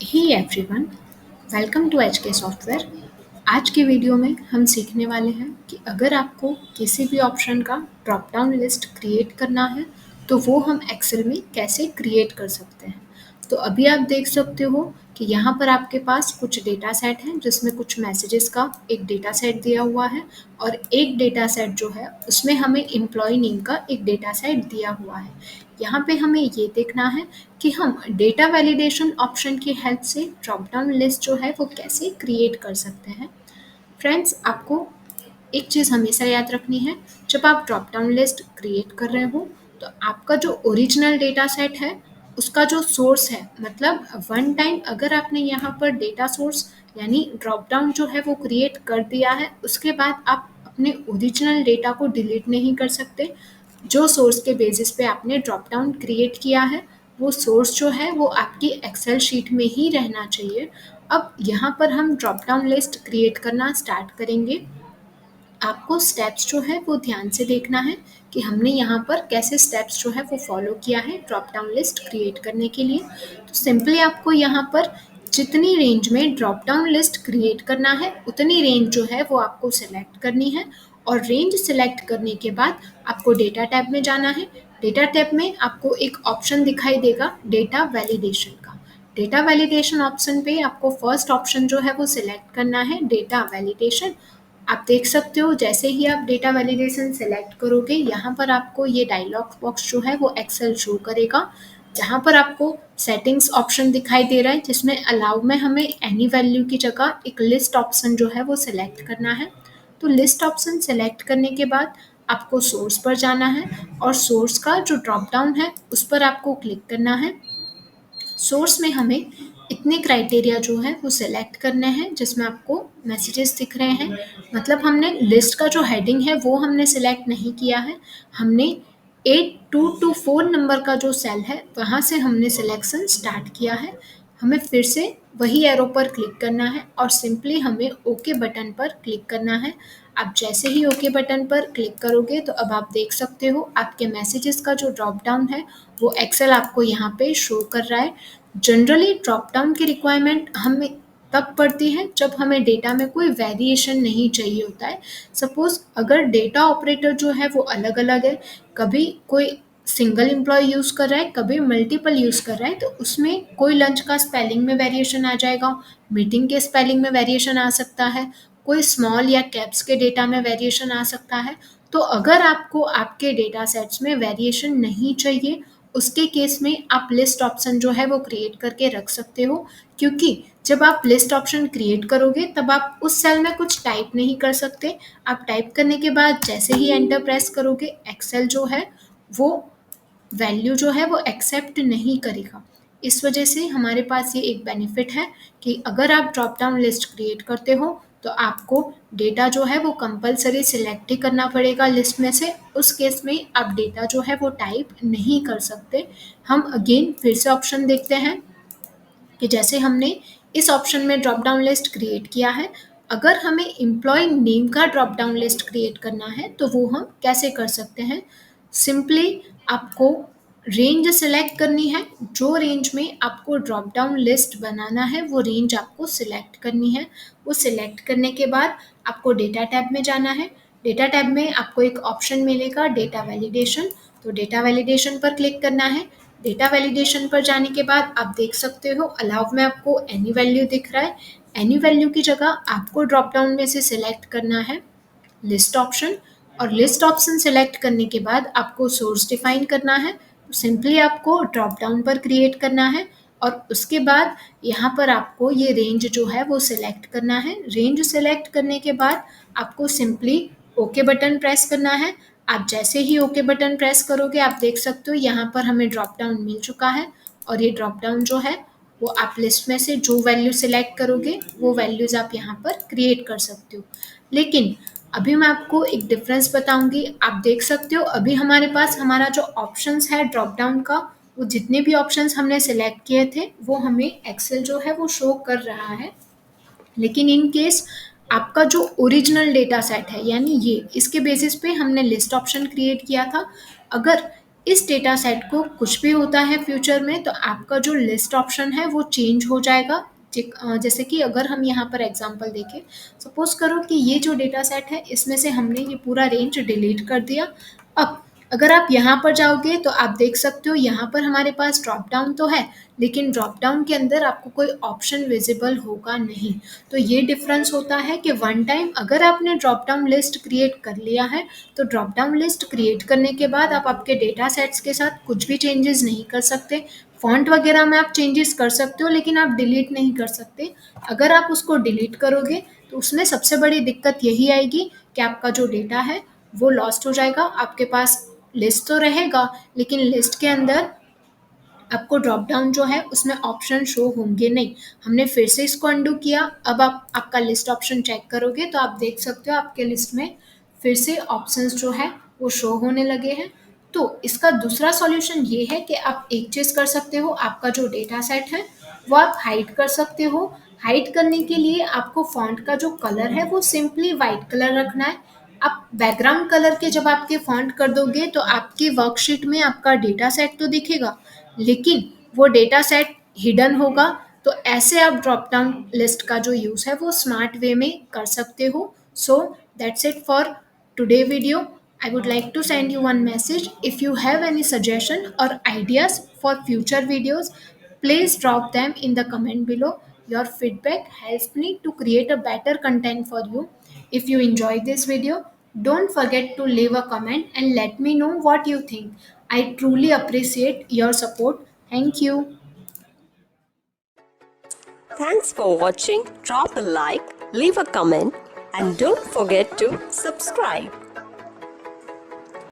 Hey everyone, welcome to H K software. आज के video में हम सीखने वाले हैं कि अगर आपको किसी भी ऑप्शन का ड्रॉप डाउन लिस्ट क्रिएट करना है तो वो हम एक्सेल में कैसे क्रिएट कर सकते हैं। तो अभी आप देख सकते हो कि यहाँ पर आपके पास कुछ डेटा सेट हैं जिसमें कुछ मैसेजेस का एक डेटा सेट दिया हुआ है और एक डेटा सेट जो है उसमें हमें एम्प्लॉय नेम का एक डेटा सेट दिया हुआ है। यहाँ पे हमें ये देखना है कि हम डेटा वैलिडेशन ऑप्शन की हेल्प से ड्रॉप डाउन लिस्ट जो है वो कैसे क्रिएट कर सकते हैं। फ्रेंड्स, आपको एक चीज़ हमेशा याद रखनी है, जब आप ड्रॉप डाउन लिस्ट क्रिएट कर रहे हो तो आपका जो ओरिजिनल डेटा सेट है उसका जो सोर्स है, मतलब वन टाइम अगर आपने यहाँ पर डेटा सोर्स यानी ड्रॉप डाउन जो है वो क्रिएट कर दिया है, उसके बाद आप अपने ओरिजिनल डेटा को डिलीट नहीं कर सकते। जो सोर्स के बेसिस पे आपने ड्रॉप डाउन क्रिएट किया है वो सोर्स जो है वो आपकी एक्सेल शीट में ही रहना चाहिए। अब यहाँ पर हम ड्रॉप डाउन लिस्ट क्रिएट करना स्टार्ट करेंगे। आपको स्टेप्स जो है वो ध्यान से देखना है कि हमने यहाँ पर कैसे स्टेप्स जो है वो फॉलो किया है ड्रॉप डाउन लिस्ट क्रिएट करने के लिए। तो सिंपली आपको यहाँ पर जितनी रेंज में ड्रॉप डाउन लिस्ट क्रिएट करना है उतनी रेंज जो है वो आपको सिलेक्ट करनी है और रेंज सिलेक्ट करने के बाद आपको डेटा टैब में जाना है। डेटा टैब में आपको एक ऑप्शन दिखाई देगा डेटा वैलिडेशन का। डेटा वैलिडेशन ऑप्शन पे आपको फर्स्ट ऑप्शन जो है वो सिलेक्ट करना है डेटा वैलिडेशन। आप देख सकते हो जैसे ही आप डेटा वैलिडेशन सेलेक्ट करोगे यहाँ पर आपको ये डायलॉग बॉक्स जो है वो एक्सेल शो करेगा, जहाँ पर आपको सेटिंग्स ऑप्शन दिखाई दे रहा है जिसमें अलाउ में हमें एनी वैल्यू की जगह एक लिस्ट ऑप्शन जो है वो सिलेक्ट करना है। तो लिस्ट ऑप्शन सेलेक्ट करने के बाद आपको सोर्स पर जाना है और सोर्स का जो ड्रॉप डाउन है उस पर आपको क्लिक करना है। सोर्स में हमें इतने क्राइटेरिया जो है वो सिलेक्ट करने हैं जिसमें आपको मैसेजेस दिख रहे हैं, मतलब हमने लिस्ट का जो हेडिंग है वो हमने सिलेक्ट नहीं किया है। हमने 8224 नंबर का जो सेल है वहाँ से हमने सिलेक्शन स्टार्ट किया है। हमें फिर से वही एरो पर क्लिक करना है और सिंपली हमें ओके बटन पर क्लिक करना है। आप जैसे ही ओके बटन पर क्लिक करोगे तो अब आप देख सकते हो आपके मैसेजेस का जो ड्रॉप डाउन है वो एक्सेल आपको यहाँ पे शो कर रहा है। जनरली ड्रॉप डाउन की रिक्वायरमेंट हमें तब पड़ती है जब हमें डेटा में कोई वेरिएशन नहीं चाहिए होता है। सपोज अगर डेटा ऑपरेटर जो है वो अलग अलग है, कभी कोई सिंगल एम्प्लॉय यूज़ कर रहा है कभी मल्टीपल यूज़ कर रहा है, तो उसमें कोई लंच का स्पेलिंग में वेरिएशन आ जाएगा, मीटिंग के स्पेलिंग में वेरिएशन आ सकता है, कोई स्मॉल या कैप्स के डेटा में वेरिएशन आ सकता है। तो अगर आपको आपके डेटा सेट्स में वेरिएशन नहीं चाहिए उसके केस में आप लिस्ट ऑप्शन जो है वो क्रिएट करके रख सकते हो, क्योंकि जब आप लिस्ट ऑप्शन क्रिएट करोगे तब आप उस सेल में कुछ टाइप नहीं कर सकते। आप टाइप करने के बाद जैसे ही एंटर प्रेस करोगे एक्सेल जो है वो वैल्यू जो है वो एक्सेप्ट नहीं करेगा। इस वजह से हमारे पास ये एक बेनिफिट है कि अगर आप ड्रॉप डाउन लिस्ट क्रिएट करते हो तो आपको डेटा जो है वो कंपलसरी सिलेक्ट ही करना पड़ेगा लिस्ट में से। उस केस में आप डेटा जो है वो टाइप नहीं कर सकते। हम अगेन फिर से ऑप्शन देखते हैं कि जैसे हमने इस ऑप्शन में ड्रॉप डाउन लिस्ट क्रिएट किया है, अगर हमें एम्प्लॉय नेम का ड्रॉप डाउन लिस्ट क्रिएट करना है तो वो हम कैसे कर सकते हैं। सिंपली आपको रेंज सेलेक्ट करनी है, जो रेंज में आपको ड्रॉप डाउन लिस्ट बनाना है वो रेंज आपको सिलेक्ट करनी है। वो सिलेक्ट करने के बाद आपको डेटा टैब में जाना है। डेटा टैब में आपको एक ऑप्शन मिलेगा डेटा वैलिडेशन, तो डेटा वैलिडेशन पर क्लिक करना है। डेटा वैलिडेशन पर जाने के बाद आप देख सकते हो अलाउ में आपको एनी वैल्यू दिख रहा है। एनी वैल्यू की जगह आपको ड्रॉप डाउन में से सिलेक्ट करना है लिस्ट ऑप्शन, और लिस्ट ऑप्शन सेलेक्ट करने के बाद आपको सोर्स डिफाइन करना है। सिंपली आपको ड्रॉप डाउन पर क्रिएट करना है और उसके बाद यहाँ पर आपको ये रेंज जो है वो सिलेक्ट करना है। रेंज सेलेक्ट करने के बाद आपको सिंपली ओके बटन प्रेस करना है। आप जैसे ही ओके बटन प्रेस करोगे आप देख सकते हो यहाँ पर हमें ड्रॉप डाउन मिल चुका है और ये ड्रॉप डाउन जो है वो आप लिस्ट में से जो वैल्यू सिलेक्ट करोगे वो वैल्यूज़ आप यहाँ पर क्रिएट कर सकते हो। लेकिन अभी मैं आपको एक डिफरेंस बताऊंगी। आप देख सकते हो अभी हमारे पास हमारा जो ऑप्शंस है ड्रॉप डाउन का, वो जितने भी ऑप्शंस हमने सेलेक्ट किए थे वो हमें एक्सेल जो है वो शो कर रहा है। लेकिन इन केस आपका जो ओरिजिनल डेटा सेट है यानी ये इसके बेसिस पे हमने लिस्ट ऑप्शन क्रिएट किया था, अगर इस डेटा सेट को कुछ भी होता है फ्यूचर में तो आपका जो लिस्ट ऑप्शन है वो चेंज हो जाएगा। जैसे कि अगर हम यहाँ पर एग्जांपल देखें, सपोज करो कि ये जो डेटा सेट है इसमें से हमने ये पूरा रेंज डिलीट कर दिया। अब अगर आप यहाँ पर जाओगे तो आप देख सकते हो यहाँ पर हमारे पास ड्रॉप डाउन तो है, लेकिन ड्रॉप डाउन के अंदर आपको कोई ऑप्शन विजिबल होगा नहीं। तो ये डिफरेंस होता है कि वन टाइम अगर आपने ड्रॉप डाउन लिस्ट क्रिएट कर लिया है तो ड्रॉप डाउन लिस्ट क्रिएट करने के बाद आप आपके डेटा सेट्स के साथ कुछ भी चेंजेस नहीं कर सकते। फॉन्ट वगैरह में आप चेंजेस कर सकते हो लेकिन आप डिलीट नहीं कर सकते। अगर आप उसको डिलीट करोगे तो उसमें सबसे बड़ी दिक्कत यही आएगी कि आपका जो डेटा है वो लॉस्ट हो जाएगा। आपके पास लिस्ट तो रहेगा लेकिन लिस्ट के अंदर आपको ड्रॉप डाउन जो है उसमें ऑप्शन शो होंगे नहीं। हमने फिर से इसको अंडू किया। अब आप आपका लिस्ट ऑप्शन चेक करोगे तो आप देख सकते हो आपके लिस्ट में फिर से ऑप्शंस जो है वो शो होने लगे हैं। तो इसका दूसरा सॉल्यूशन ये है कि आप एक चीज़ कर सकते हो, आपका जो डेटा सेट है वो आप हाइड कर सकते हो। हाइड करने के लिए आपको फॉन्ट का जो कलर है वो सिंपली वाइट कलर रखना है। आप बैकग्राउंड कलर के जब आपके फॉन्ट कर दोगे तो आपकी वर्कशीट में आपका डेटा सेट तो दिखेगा लेकिन वो डेटा सेट हिडन होगा। तो ऐसे आप ड्रॉप डाउन लिस्ट का जो यूज़ है वो स्मार्ट वे में कर सकते हो। So that's it for today video. I would like to send you one message. If you have any suggestion or ideas for future videos, please drop them in the comment below. Your feedback helps me to create a better content for you. If you enjoyed this video, don't forget to leave a comment and let me know what you think. I truly appreciate your support. Thank you. Thanks for watching. Drop a like, leave a comment, and don't forget to subscribe.